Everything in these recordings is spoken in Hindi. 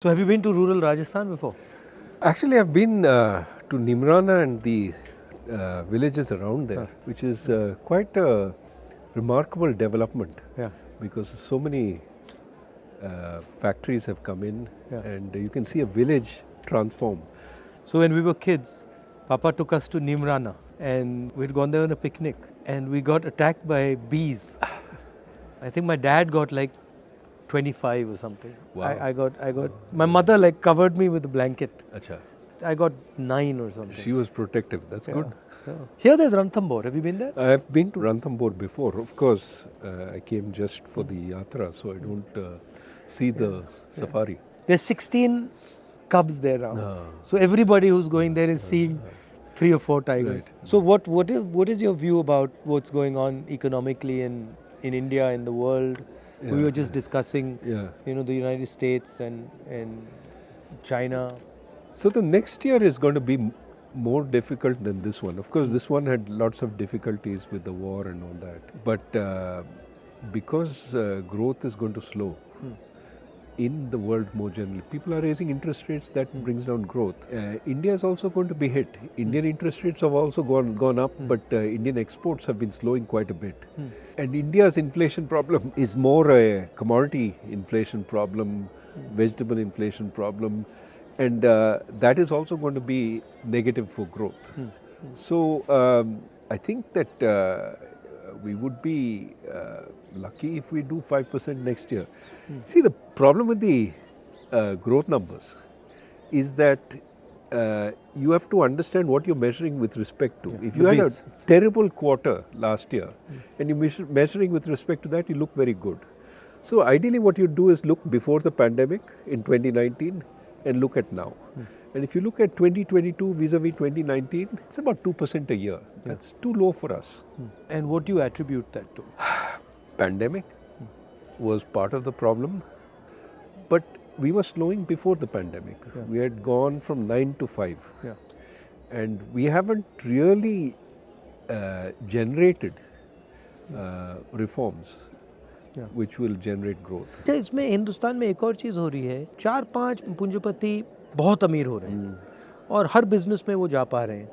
So have you been to rural Rajasthan before? Actually, I've been to Nimrana and the villages around there, which is quite a remarkable development. Yeah. Because so many factories have come in, Yeah. and you can see a village transform. So when we were kids, Papa took us to Nimrana and we'd gone there on a picnic and we got attacked by bees. I think my dad got like 25 or something. Wow. I got, my mother like covered me with a blanket. Acha. I got 9 or something. She was protective. That's good. Yeah. Here there's Ranthambore. Have you been there? I've been to Ranthambore before. Of course, I came just for the yatra, so I don't see the safari. There's 16 cubs there now. So everybody who's going there is seeing 3 or 4 tigers. Right. So what is your view about what's going on economically in India, in the world? We were just discussing, the United States and China. So the next year is going to be more difficult than this one. Of course, this one had lots of difficulties with the war and all that. But because growth is going to slow in the world more generally, people are raising interest rates, that brings down growth. India is also going to be hit. Indian interest rates have also gone up, but Indian exports have been slowing quite a bit. And India's inflation problem is more a commodity inflation problem, vegetable inflation problem. And that is also going to be negative for growth. So I think that we would be lucky if we do 5% next year. See, the problem with the growth numbers is that you have to understand what you're measuring with respect to. If you had a terrible quarter last year and you're measuring with respect to that, you look very good. So ideally what you do is look before the pandemic in 2019 and look at now. And if you look at 2022 vis-a-vis 2019, it's about 2% a year. That's too low for us. And what do you attribute that to? Pandemic was part of the problem, but we were slowing before the pandemic. We had gone from 9 to 5. And we haven't really generated reforms which will generate growth. इसमें हिंदुस्तान में एक और चीज़ हो रही है, 4-5 पूंजीपति बहुत अमीर हो रहे हैं और हर बिजनेस में वो जा पा रहे हैं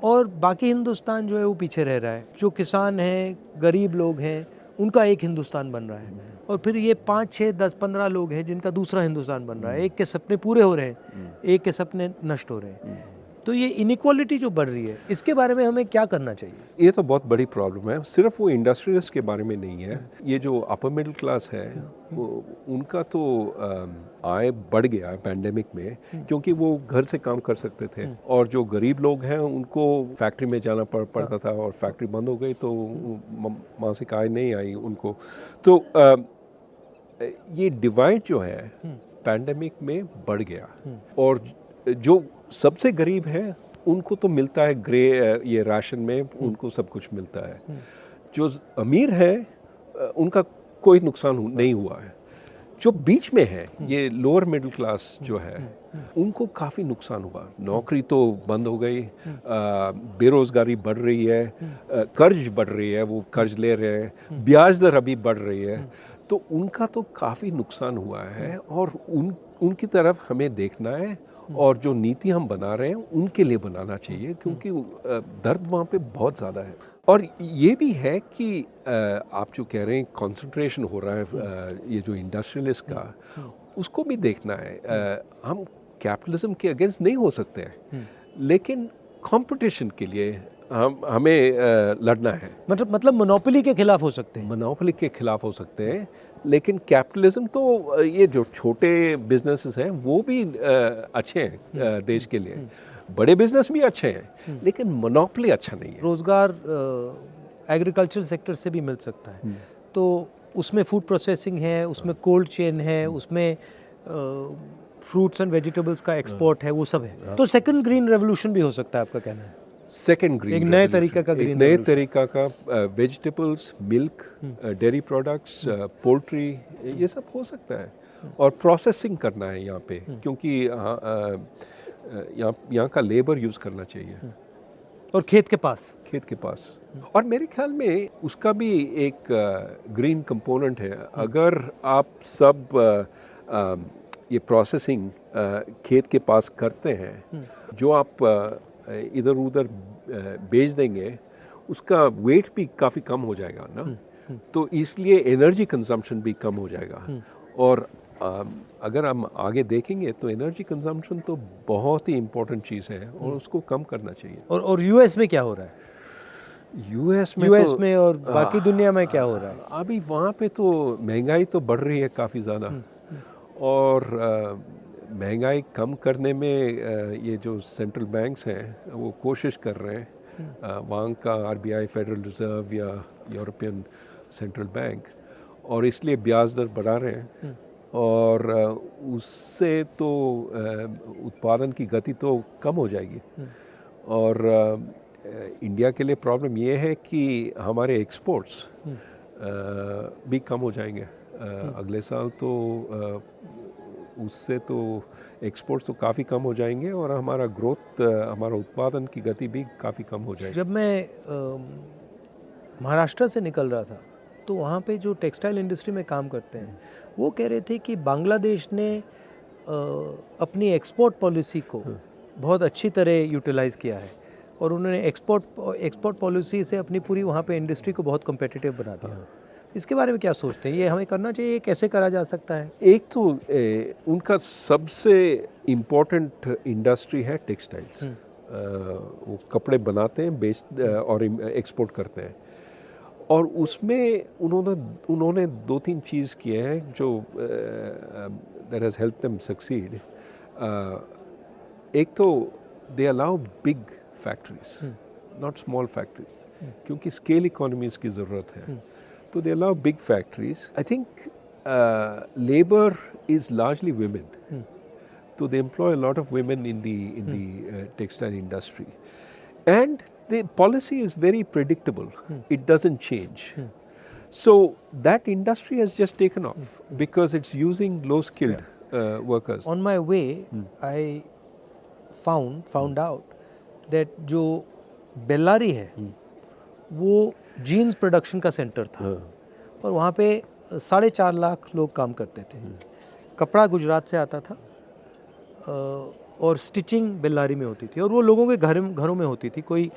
और बाकी हिंदुस्तान जो है वो पीछे रह रहा है. जो किसान हैं, गरीब लोग हैं, उनका एक हिंदुस्तान बन रहा है और फिर ये 5, 6, 10, 15 लोग हैं जिनका दूसरा हिंदुस्तान बन रहा है. एक के सपने पूरे हो रहे हैं, एक के सपने नष्ट हो रहे हैं. तो ये इनइक्वालिटी जो बढ़ रही है, इसके बारे में हमें क्या करना चाहिए? ये तो बहुत बड़ी प्रॉब्लम है. सिर्फ वो इंडस्ट्रियलिस्ट के बारे में नहीं है. ये जो अपर मिडिल क्लास है, उनका तो आय बढ़ गया है पैंडेमिक में, क्योंकि वो घर से काम कर सकते थे. और जो गरीब लोग हैं उनको फैक्ट्री में जाना पड़ता था और फैक्ट्री बंद हो गई तो मासिक आय नहीं आई उनको. तो ये डिवाइड जो है पैंडेमिक में बढ़ गया. और जो सबसे गरीब है उनको तो मिलता है ये राशन में, उनको सब कुछ मिलता है. जो अमीर है उनका कोई नुकसान नहीं हुआ है. जो बीच में है, ये लोअर मिडिल क्लास जो है, उनको काफ़ी नुकसान हुआ. नौकरी तो बंद हो गई, बेरोज़गारी बढ़ रही है, कर्ज बढ़ रही है, वो कर्ज ले रहे हैं, ब्याज दर अभी बढ़ रही है. तो उनका तो काफ़ी नुकसान हुआ है और उनकी तरफ हमें देखना है. और जो नीति हम बना रहे हैं उनके लिए बनाना चाहिए, क्योंकि दर्द वहाँ पे बहुत ज़्यादा है. और ये भी है कि आप जो कह रहे हैं कंसंट्रेशन हो रहा है ये जो इंडस्ट्रियलिस्ट का, उसको भी देखना है. हम कैपिटलिज्म के अगेंस्ट नहीं हो सकते हैं, लेकिन कंपटीशन के लिए हमें लड़ना है. मतलब मोनोपोली के खिलाफ हो सकते हैं. मोनोपोली के खिलाफ हो सकते हैं, लेकिन कैपिटलिज्म तो ये जो छोटे बिजनेसेस हैं वो भी अच्छे हैं देश के लिए. बड़े बिजनेस भी अच्छे हैं, लेकिन मोनोपोली अच्छा नहीं है. रोजगार एग्रीकल्चर सेक्टर से भी मिल सकता है. तो उसमें फूड प्रोसेसिंग है, उसमें कोल्ड चेन है, उसमें फ्रूट्स एंड वेजिटेबल्स का एक्सपोर्ट है, वो सब है. तो सेकंड ग्रीन रेवोल्यूशन भी हो सकता है, आपका कहना है? सेकेंड ग्रीन, एक नए तरीका का ग्रीन, नए तरीका का vegetables, milk, dairy products, poultry, ये सब हो सकता है. और प्रोसेसिंग करना है यहाँ पे, क्योंकि यहाँ का लेबर यूज़ करना चाहिए. और खेत के पास. और मेरे ख्याल में उसका भी एक ग्रीन कंपोनेंट है. अगर आप सब ये प्रोसेसिंग खेत के पास करते हैं, जो आप इधर उधर बेच देंगे उसका वेट भी काफ़ी कम हो जाएगा ना, तो इसलिए एनर्जी कंजम्पशन भी कम हो जाएगा। और अगर हम आगे देखेंगे तो एनर्जी कंजम्पशन तो बहुत ही इम्पोर्टेंट चीज़ है और उसको कम करना चाहिए। और यूएस में क्या हो रहा है? यूएस में और बाकी दुनिया में क्या हो रहा है? अभी वहाँ पे तो महंगाई तो बढ़ रही है काफ़ी ज़्यादा, और महंगाई कम करने में ये जो सेंट्रल बैंक्स हैं वो कोशिश कर रहे हैं, वहाँ का आरबीआई, फेडरल रिजर्व या यूरोपियन सेंट्रल बैंक, और इसलिए ब्याज दर बढ़ा रहे हैं, और उससे तो उत्पादन की गति तो कम हो जाएगी। और इंडिया के लिए प्रॉब्लम ये है कि हमारे एक्सपोर्ट्स भी कम हो जाएंगे अगले साल, तो उससे तो एक्सपोर्ट्स तो काफ़ी कम हो जाएंगे और हमारा ग्रोथ, हमारा उत्पादन की गति भी काफ़ी कम हो जाएगी। जब मैं महाराष्ट्र से निकल रहा था तो वहाँ पे जो टेक्सटाइल इंडस्ट्री में काम करते हैं वो कह रहे थे कि बांग्लादेश ने अपनी एक्सपोर्ट पॉलिसी को बहुत अच्छी तरह यूटिलाइज़ किया है और उन्होंने एक्सपोर्ट पॉलिसी से अपनी पूरी वहाँ पे इंडस्ट्री को बहुत कम्पिटिटिव बना दिया। इसके बारे में क्या सोचते हैं? ये हमें करना चाहिए, कैसे करा जा सकता है? एक तो उनका सबसे इम्पोर्टेंट इंडस्ट्री है टेक्सटाइल्स, वो कपड़े बनाते हैं, और एक्सपोर्ट करते हैं, और उसमें उन्होंने 2-3 चीज़ किए हैं जो that has help them succeed. एक तो they allow big factories, not small factories, क्योंकि स्केल इकोनॉमीज की ज़रूरत है, तो they allow big factories. I think labour is largely women, so they employ a lot of women in the textile industry, and the policy is very predictable. It doesn't change. So that industry has just taken off because it's using low-skilled workers. On my way, I found out that जो बेल्लारी है वो जीन्स प्रोडक्शन का सेंटर था और वहाँ पे 4.5 लाख लोग काम करते थे। कपड़ा गुजरात से आता था और स्टिचिंग बेल्लारी में होती थी और वो लोगों के घरों में होती थी। कोई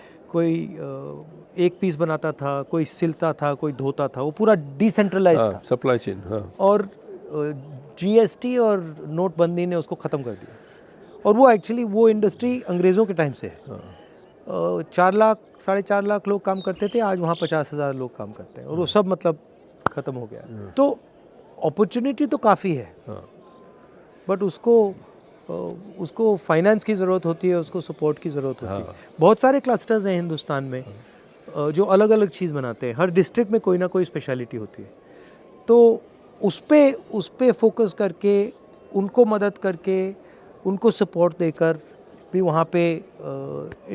एक पीस बनाता था, कोई सिलता था, कोई धोता था, वो पूरा डिसेंट्रलाइज था सप्लाई चेन। और जीएसटी और नोटबंदी ने उसको ख़त्म कर दिया और वो एक्चुअली वो इंडस्ट्री अंग्रेज़ों के टाइम से है। 4.5 लाख लोग काम करते थे, आज वहाँ 50,000 लोग काम करते हैं और वो सब मतलब ख़त्म हो गया। तो अपॉर्चुनिटी तो काफ़ी है, बट उसको फाइनेंस की ज़रूरत होती है, उसको सपोर्ट की ज़रूरत होती है। बहुत सारे क्लस्टर्स हैं हिंदुस्तान में जो अलग अलग चीज़ बनाते हैं, हर डिस्ट्रिक्ट में कोई ना कोई स्पेशलिटी होती है, तो उस पे फोकस करके, उनको मदद करके, उनको सपोर्ट देकर भी वहाँ पे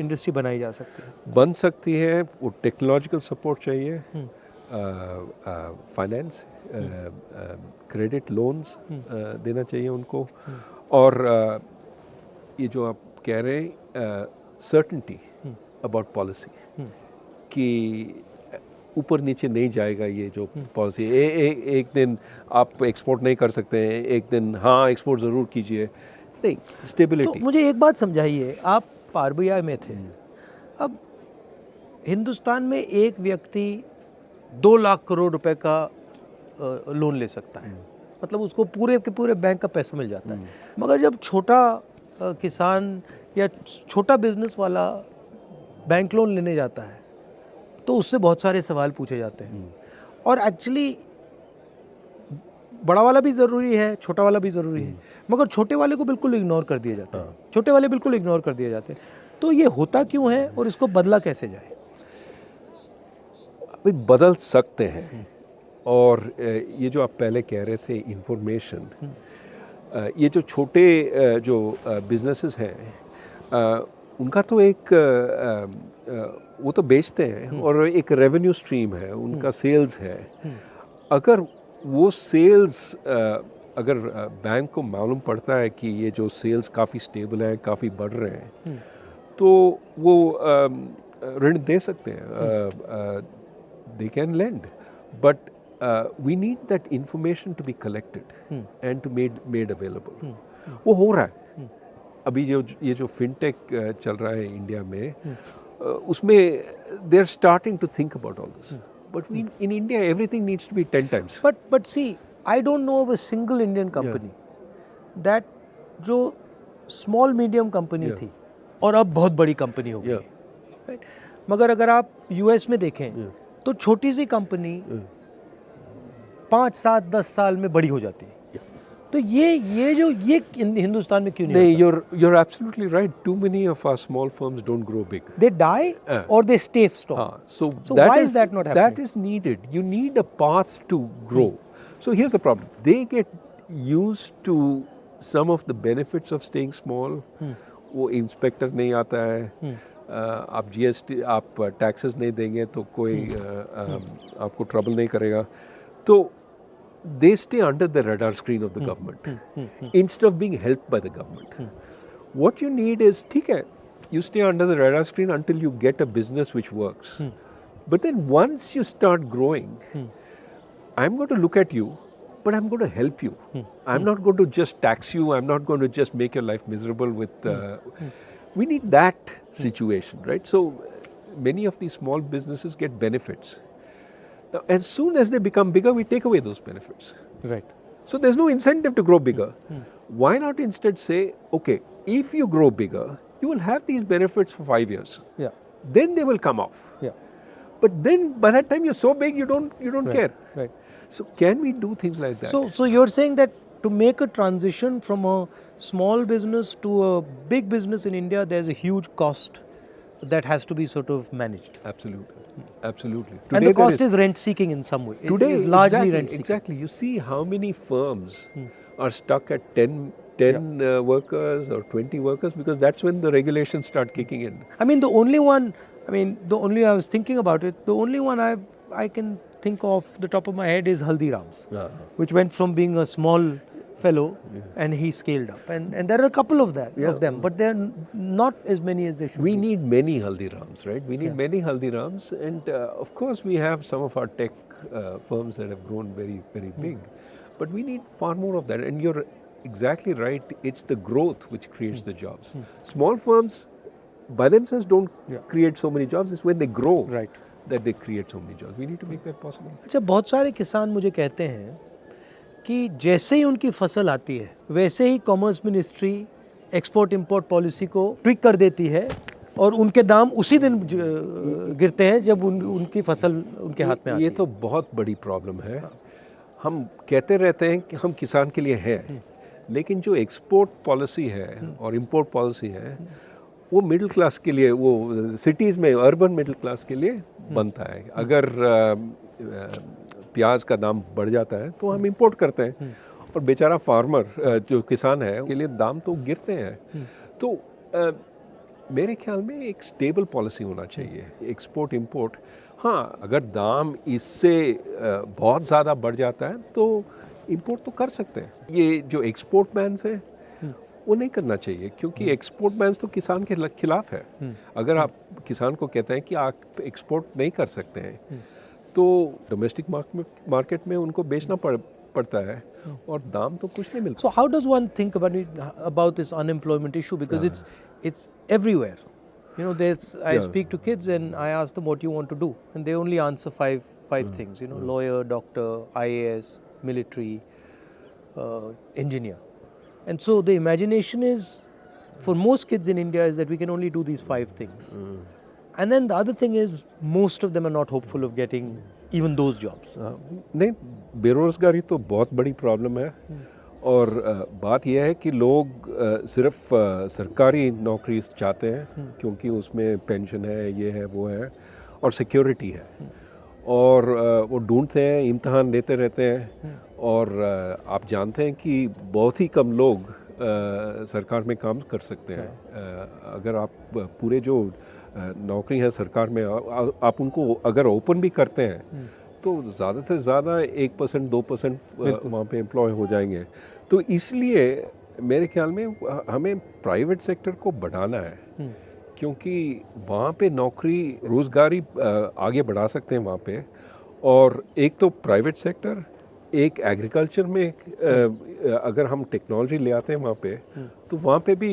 इंडस्ट्री बनाई जा सकती है, बन सकती है। वो टेक्नोलॉजिकल सपोर्ट चाहिए, फाइनेंस, क्रेडिट लोन्स देना चाहिए उनको, और ये जो आप कह रहे हैं सर्टेनिटी अबाउट पॉलिसी कि ऊपर नीचे नहीं जाएगा ये जो पॉलिसी, एक दिन आप एक्सपोर्ट नहीं कर सकते हैं, एक दिन हाँ एक्सपोर्ट ज़रूर कीजिए, नहीं, स्टेबिलिटी। तो मुझे एक बात समझाइए, आप आरबीआई में थे, अब हिंदुस्तान में एक व्यक्ति 2 लाख करोड़ रुपए का लोन ले सकता है, मतलब उसको पूरे के पूरे बैंक का पैसा मिल जाता है, मगर जब छोटा किसान या छोटा बिजनेस वाला बैंक लोन लेने जाता है तो उससे बहुत सारे सवाल पूछे जाते हैं और एक्चुअली बड़ा वाला भी ज़रूरी है, छोटा वाला भी ज़रूरी है, मगर छोटे वाले को बिल्कुल इग्नोर कर दिया जाता है, छोटे वाले बिल्कुल इग्नोर कर दिए जाते हैं। तो ये होता क्यों है और इसको बदला कैसे जाए? अभी बदल सकते हैं, और ये जो आप पहले कह रहे थे इंफॉर्मेशन, ये जो छोटे जो बिजनेसेस हैं उनका तो एक वो तो बेचते हैं और एक रेवेन्यू स्ट्रीम है, उनका सेल्स है। अगर वो सेल्स अगर बैंक को मालूम पड़ता है कि ये जो सेल्स काफ़ी स्टेबल हैं, काफ़ी बढ़ रहे हैं, तो वो ऋण दे सकते हैं, they can lend, but we need that information to be collected and to made available. वो हो रहा है. अभी ये जो फिनटेक चल रहा है इंडिया में, उसमें they are starting to think about all this. But in India everything needs to be 10 times. But see, I don't know of a single Indian company that जो small medium company थी और अब बहुत बड़ी कंपनी हो गई. Right? मगर अगर आप US में देखें तो छोटी सी कंपनी 5, 7, 10 साल में बड़ी हो जाती है. तो ये हिंदुस्तान में क्यों नहीं होता? You're absolutely right. Too many of our small firms don't grow big. They die or they stay stop. So why is that not happening? That is needed. You need a path to grow. So here's the problem. They get used to some of the benefits of staying small. वो इंस्पेक्टर नहीं आता है, आप GST, आप टैक्सेस नहीं देंगे तो कोई आपको ट्रबल नहीं करेगा. तो they stay under the radar screen of the government instead of being helped by the government. What you need is, ठीक है, you stay under the radar screen until you get a business which works. But then once you start growing, I'm going to look at you, but I'm going to help you. I'm not going to just tax you. I'm not going to just make your life miserable with... We need that situation, right? So many of these small businesses get benefits. Now, as soon as they become bigger, we take away those benefits. Right. So there's no incentive to grow bigger. Why not instead say, okay, if you grow bigger, you will have these benefits for 5 years. Yeah. Then they will come off. Yeah. But then by that time you're so big, you don't care. Right. So can we do things like that? So you're saying that to make a transition from a small business to a big business in India, there's a huge cost that has to be sort of managed. Absolutely. Absolutely. Today and the cost is rent seeking in some way. Today is largely rent seeking. Exactly. You see how many firms are stuck at 10 workers or 20 workers, because that's when the regulations start kicking in. I was thinking about it, the only one I can think of the top of my head is Haldiram's, which went from being a small fellow and he scaled up. And there are a couple of them, but they're not as many as they should be. We need many Haldirams, right? We need many Haldirams, and of course we have some of our tech firms that have grown very, very big. But we need far more of that. And you're exactly right, it's the growth which creates the jobs. Small firms by themselves don't create so many jobs, it's when they grow that they create so many jobs. We need to make that possible. अच्छा, बहुत सारे किसान मुझे कहते हैं कि जैसे ही उनकी फसल आती है वैसे ही commerce ministry export import policy को ट्विक कर देती है और उनके दाम उसी दिन गिरते हैं जब उनकी फसल उनके हाथ में आती है. ये तो बहुत बड़ी प्रॉब्लम है. हम कहते रहते हैं कि हम किसान के लिए हैं, लेकिन जो एक्सपोर्ट पॉलिसी है और इंपोर्ट पॉलिसी है वो मिडिल क्लास के लिए, वो सिटीज़ में अर्बन मिडिल क्लास के लिए बनता है. अगर प्याज का दाम बढ़ जाता है तो हम इंपोर्ट करते हैं और बेचारा फार्मर जो किसान है उसके लिए दाम तो गिरते हैं. तो मेरे ख्याल में एक स्टेबल पॉलिसी होना चाहिए एक्सपोर्ट इंपोर्ट. हाँ, अगर दाम इससे बहुत ज़्यादा बढ़ जाता है तो इंपोर्ट तो कर सकते हैं. ये जो एक्सपोर्ट बैन्स हैं वो नहीं करना चाहिए, क्योंकि एक्सपोर्ट बैन्स तो किसान के खिलाफ है. अगर आप किसान को कहते हैं कि आप एक्सपोर्ट नहीं कर सकते हैं तो डोमेस्टिक मार्केट में उनको बेचना पड़ता है और दाम तो कुछ नहीं मिलता. So how does one think about this unemployment issue, because it's everywhere. You know, I speak to kids and I ask them what you want to do, and they only answer five things. You know, lawyer, doctor, IAS, military, engineer. And so the imagination is, for most kids in India, is that we can only do these 5 things. And then the other thing is, most of them are not hopeful of getting even those jobs. नहीं, बेरोजगारी तो बहुत बड़ी प्रॉब्लम है. और बात यह है कि लोग सिर्फ सरकारी नौकरी चाहते हैं क्योंकि उसमें पेंशन है, ये है, वो है और सिक्योरिटी है. और वो ढूंढते हैं, इम्तहान देते रहते हैं. और आप जानते हैं कि बहुत ही कम लोग सरकार में काम कर सकते हैं. अगर आप पूरे जो नौकरी है सरकार में आप उनको अगर ओपन भी करते हैं तो ज़्यादा से ज़्यादा 1% 2% वहाँ पे एम्प्लॉय हो जाएंगे. तो इसलिए मेरे ख्याल में हमें प्राइवेट सेक्टर को बढ़ाना है, क्योंकि वहाँ पे नौकरी रोज़गारी आगे बढ़ा सकते हैं वहाँ पे. और एक तो प्राइवेट सेक्टर, एक एग्रीकल्चर में अगर हम टेक्नोलॉजी ले आते हैं वहाँ पे तो वहाँ पे भी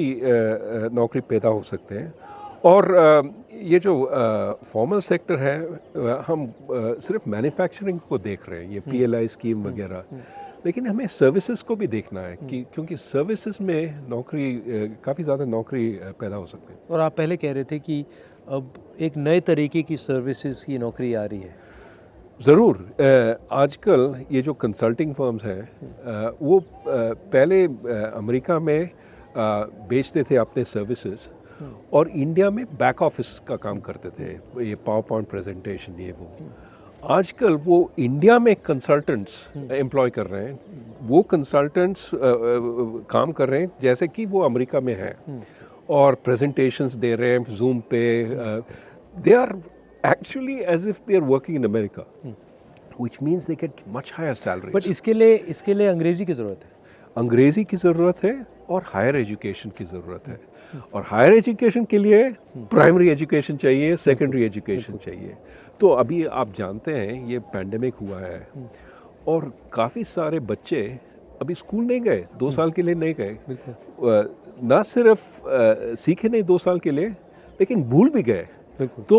नौकरी पैदा हो सकते हैं। और ये जो फॉर्मल सेक्टर है हम सिर्फ मैन्युफैक्चरिंग को देख रहे हैं, ये PLI स्कीम वगैरह, लेकिन हमें सर्विसेज को भी देखना है कि क्योंकि सर्विसेज में नौकरी काफ़ी ज़्यादा नौकरी पैदा हो सकती है। और आप पहले कह रहे थे कि अब एक नए तरीके की सर्विसेज की नौकरी आ रही है। ज़रूर। आजकल ये जो कंसल्टिंग फर्म्स हैं वो पहले अमेरिका में बेचते थे अपने सर्विसेज और इंडिया में बैक ऑफिस का काम करते थे, ये पावर पॉइंट प्रेजेंटेशन ये वो। आजकल वो इंडिया में कंसल्टेंट्स एम्प्लॉय कर रहे हैं, वो कंसल्टेंट्स काम कर रहे हैं जैसे कि वो अमेरिका में हैं और प्रेजेंटेशंस दे रहे हैं जूम पे। They are actually as if they are working in America, which means they get much higher salaries. But इसके लिए अंग्रेजी की ज़रूरत है। अंग्रेजी की ज़रूरत है और हायर एजुकेशन की ज़रूरत है। और हायर एजुकेशन के लिए प्राइमरी एजुकेशन चाहिए, सेकेंडरी एजुकेशन चाहिए। तो अभी आप जानते हैं ये पैंडेमिक हुआ है और काफ़ी सारे बच्चे अभी स्कूल नहीं गए, 2 साल के लिए नहीं गए। ना सिर्फ सीखे नहीं 2 साल के लिए, लेकिन भूल भी गए। तो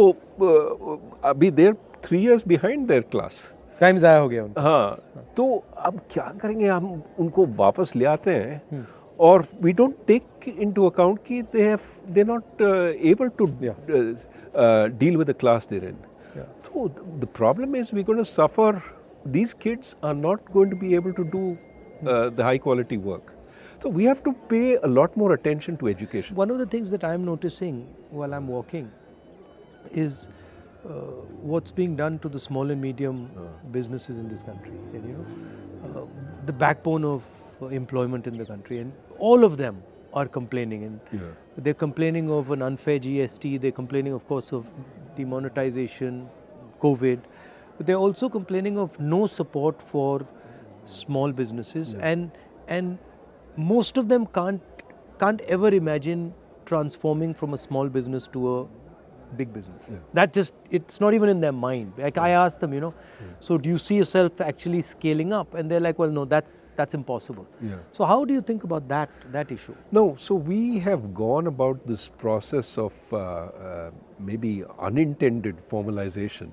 अभी देर 3 years behind there class, time ज़ाया हो गया उनका। हाँ, तो अब क्या करेंगे, हम उनको वापस ले आते हैं और we don't take into account कि they not able to deal with the class there in. So the problem is we're going to suffer. These kids are not going to be able to do the high quality work. So we have to pay a lot more attention to education. One of the things that I'm noticing while I'm walking is what's being done to the small and medium businesses in this country. And, the backbone of employment in the country, and all of them are complaining. And they're complaining of an unfair GST. They're complaining, of course, of demonetization, COVID. But they're also complaining of no support for small businesses, and most of them can't ever imagine transforming from a small business to a big business. That just, it's not even in their mind. Like I asked them, so do you see yourself actually scaling up? And they're like, well, no, that's impossible. So how do you think about that issue? No, so we have gone about this process of maybe unintended formalization.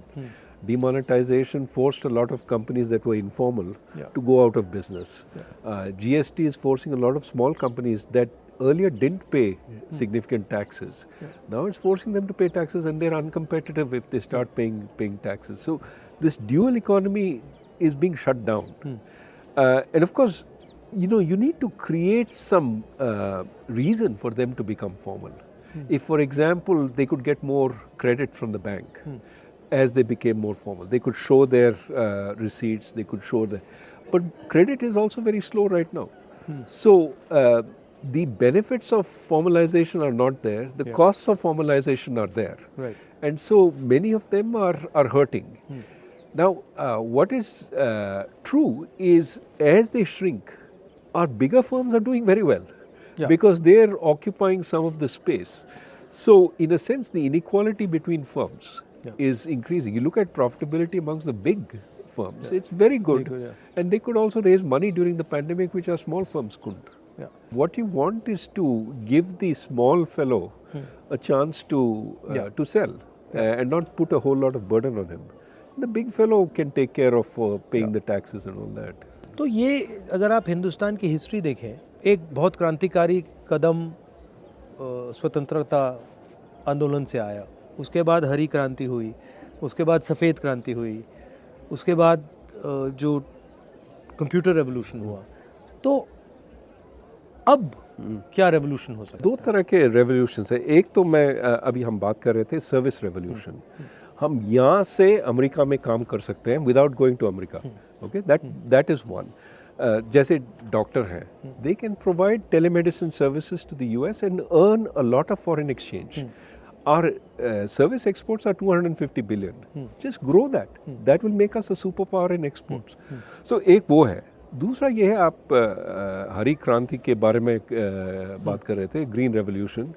Demonetization forced a lot of companies that were informal to go out of business. GST is forcing a lot of small companies that earlier didn't pay significant taxes. Now it's forcing them to pay taxes, and they're uncompetitive if they start paying taxes. So this dual economy is being shut down. And of course, you need to create some reason for them to become formal. If, for example, they could get more credit from the bank as they became more formal, they could show their receipts, they could show the... But credit is also very slow right now. So the benefits of formalization are not there, the costs of formalization are there. Right. And so many of them are hurting. Now, what is true is as they shrink, our bigger firms are doing very well because they're occupying some of the space. So in a sense, the inequality between firms is increasing. You look at profitability amongst the big firms, it's very good. And they could also raise money during the pandemic, which our small firms couldn't. What you want is to give the small fellow a chance to sell and not put a whole lot of burden on him. The big fellow can take care of paying the taxes and all that. तो ये अगर आप हिंदुस्तान की हिस्ट्री देखें, एक बहुत क्रांतिकारी कदम स्वतंत्रता आंदोलन से आया, उसके बाद हरी क्रांति हुई, उसके बाद सफ़ेद क्रांति हुई, उसके बाद जो कंप्यूटर रेवोल्यूशन हुआ, तो अब क्या रेवोल्यूशन हो सकता है? 2 तरह के रेवोल्यूशन है। एक तो मैं अभी हम बात कर रहे थे सर्विस रेवोल्यूशन। हम यहाँ से अमेरिका में काम कर सकते हैं without going to America. Okay, that is one. जैसे डॉक्टर हैं, they can provide telemedicine services to the US and earn a lot of foreign exchange. Our service exports are 250 billion. Just grow that. That will make us a superpower in exports. So एक वो है. दूसरा ये है, आप हरी क्रांति के बारे में बात कर रहे थे, ग्रीन रेवोल्यूशन,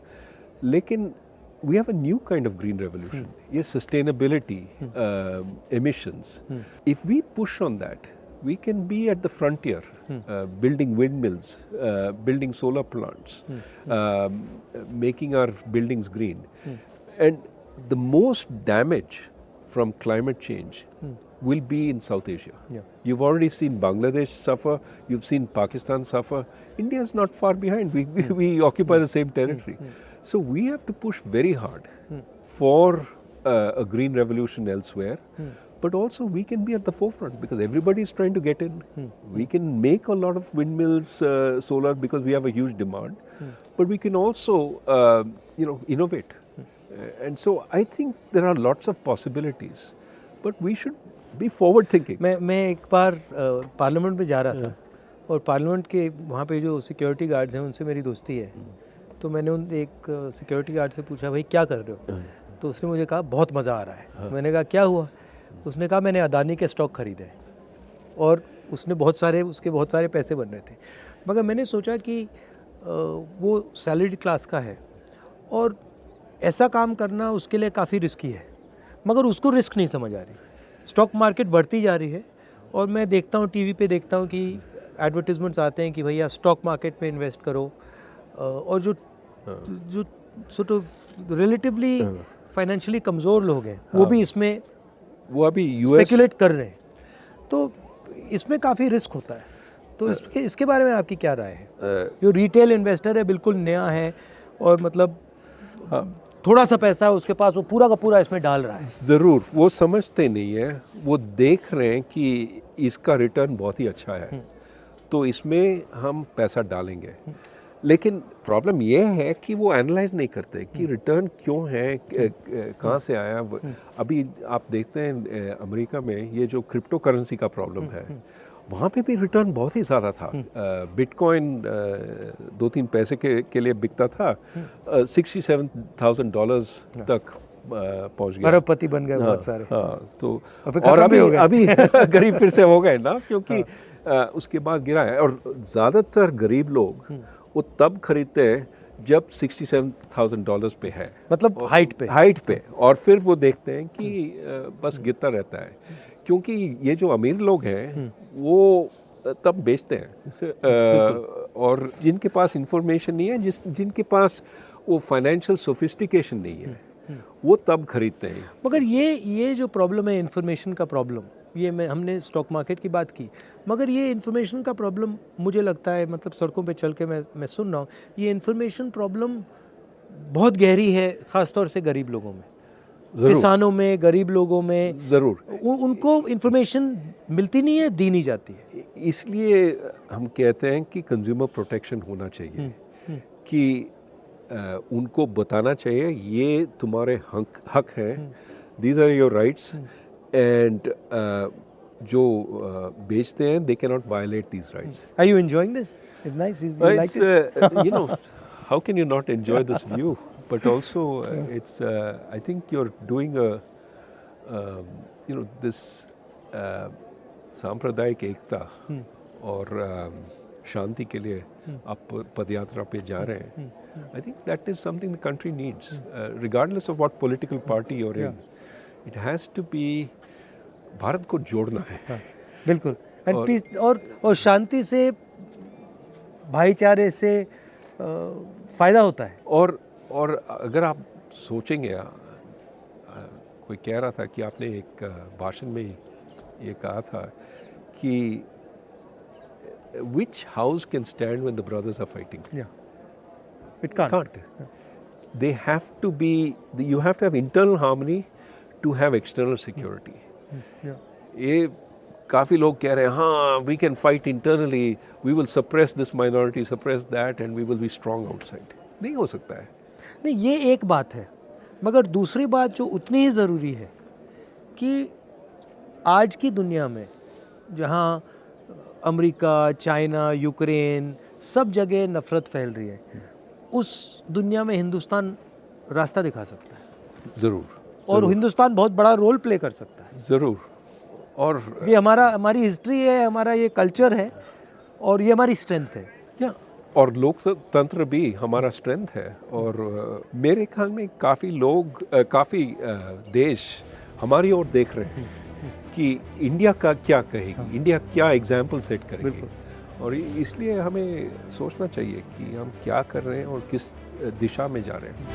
लेकिन we have a new kind of green revolution. Yes, sustainability, emissions. If we push on that, we can be at the frontier, building windmills, building solar plants, making our buildings green. And the most damage from climate change will be in South Asia. Yeah. You've already seen Bangladesh suffer, you've seen Pakistan suffer. India is not far behind. We occupy the same territory. So we have to push very hard for a green revolution elsewhere. But also we can be at the forefront because everybody is trying to get in. We can make a lot of windmills, solar, because we have a huge demand. But we can also, innovate. And so I think there are lots of possibilities. But we should be forward thinking. मैं एक बार पार्लियामेंट में जा रहा था और पार्लियामेंट के वहाँ पे जो सिक्योरिटी गार्ड्स हैं उनसे मेरी दोस्ती है. तो मैंने उन एक सिक्योरिटी गार्ड से पूछा भाई क्या कर रहे हो. तो उसने मुझे कहा बहुत मज़ा आ रहा है. मैंने कहा क्या हुआ. उसने कहा मैंने अदानी के स्टॉक खरीदे हैं और उसके बहुत सारे पैसे बन रहे थे. मगर मैंने सोचा कि वो सैलरीड क्लास का है और ऐसा काम करना उसके लिए काफ़ी रिस्की है. मगर उसको रिस्क नहीं समझ आ रही. स्टॉक मार्केट बढ़ती जा रही है और मैं देखता हूँ टीवी पे देखता हूँ कि एडवर्टीजमेंट्स आते हैं कि भैया स्टॉक मार्केट में इन्वेस्ट करो. और जो सॉर्ट ऑफ रिलेटिवली फाइनेंशियली कमज़ोर लोग हैं वो भी इसमें वो अभी स्पेकुलेट कर रहे हैं. तो इसमें काफ़ी रिस्क होता है. तो इसके बारे में आपकी क्या राय है. जो रिटेल इन्वेस्टर है बिल्कुल नया है और मतलब थोड़ा सा पैसा है उसके पास, वो पूरा का पूरा इसमें डाल रहा है. ज़रूर वो समझते नहीं है. वो देख रहे हैं कि इसका रिटर्न बहुत ही अच्छा है तो इसमें हम पैसा डालेंगे. लेकिन प्रॉब्लम ये है कि वो एनालाइज नहीं करते कि रिटर्न क्यों है, कहाँ से आया. अभी आप देखते हैं अमेरिका में ये जो क्रिप्टो करेंसी का प्रॉब्लम है वहाँ पे भी रिटर्न बहुत ही ज़्यादा था. बिटकॉइन 2-3 पैसे के लिए बिकता था, $67,000 तक पहुँच गया. अरबपति बन गए बहुत सारे. हाँ तो और अभी गरीब फिर से हो गए ना क्योंकि उसके बाद गिरा है. और ज़्यादातर गरीब लोग वो तब खरीदते हैं जब $67,000 पे है, मतलब हाइट पे और फिर वो देखते हैं कि बस गिरता रहता है. क्योंकि ये जो अमीर लोग हैं वो तब बेचते हैं और जिनके पास इंफॉर्मेशन नहीं है, जिनके पास वो फाइनेंशियल सोफिस्टिकेशन नहीं है वो तब खरीदते हैं. मगर ये जो प्रॉब्लम है इन्फॉर्मेशन का प्रॉब्लम, ये हमने स्टॉक मार्केट की बात की, मगर ये इन्फॉर्मेशन का प्रॉब्लम मुझे लगता है, मतलब सड़कों पे चल के मैं सुन रहा हूँ, ये इन्फॉर्मेशन प्रॉब्लम बहुत गहरी है, ख़ास तौर से गरीब लोगों में, किसानों में, गरीब लोगों में. ज़रूर उनको इन्फॉर्मेशन मिलती नहीं है, दी नहीं जाती है. इसलिए हम कहते हैं कि कंज्यूमर प्रोटेक्शन होना चाहिए कि उनको बताना चाहिए ये तुम्हारे हक हैं, these are your rights. And जो बेचते हैं they cannot violate these rights. Are you enjoying this? It's nice. You like it? How can you not enjoy this view? But also it's I think you're doing this सांप्रदायिक एकता और शांति के लिए आप पदयात्रा पे जा रहे हैं. I think that is something the country needs, regardless of what political party you're in. It has to be, Bharat को जोड़ना है. बिल्कुल. और शांति से, भाईचारे से फ़ायदा होता है. और अगर आप सोचेंगे, कोई कह रहा था कि आपने एक भाषण में ये कहा था कि which house can stand when the brothers are fighting? Yeah. It can't. They have to be, you have to have internal harmony to have external security. ये काफ़ी लोग कह रहे हैं हाँ we can fight internally, we will suppress this minority, suppress that and we will be strong outside. नहीं हो सकता है. नहीं, ये एक बात है. मगर दूसरी बात जो उतनी ही ज़रूरी है कि आज की दुनिया में जहाँ अमेरिका, चाइना, यूक्रेन, सब जगह नफ़रत फैल रही है, उस दुनिया में हिंदुस्तान रास्ता दिखा सकता है. ज़रूर. और हिंदुस्तान बहुत बड़ा रोल प्ले कर सकता है. ज़रूर. और ये हमारी हिस्ट्री है, हमारा ये कल्चर है और ये हमारी स्ट्रेंथ है. और लोकतंत्र भी हमारा स्ट्रेंथ है। और मेरे ख्याल में काफ़ी लोग, काफ़ी देश हमारी ओर देख रहे हैं कि इंडिया का क्या कहेगी, इंडिया क्या एग्जाम्पल सेट करेगी। और इसलिए हमें सोचना चाहिए कि हम क्या कर रहे हैं और किस दिशा में जा रहे हैं।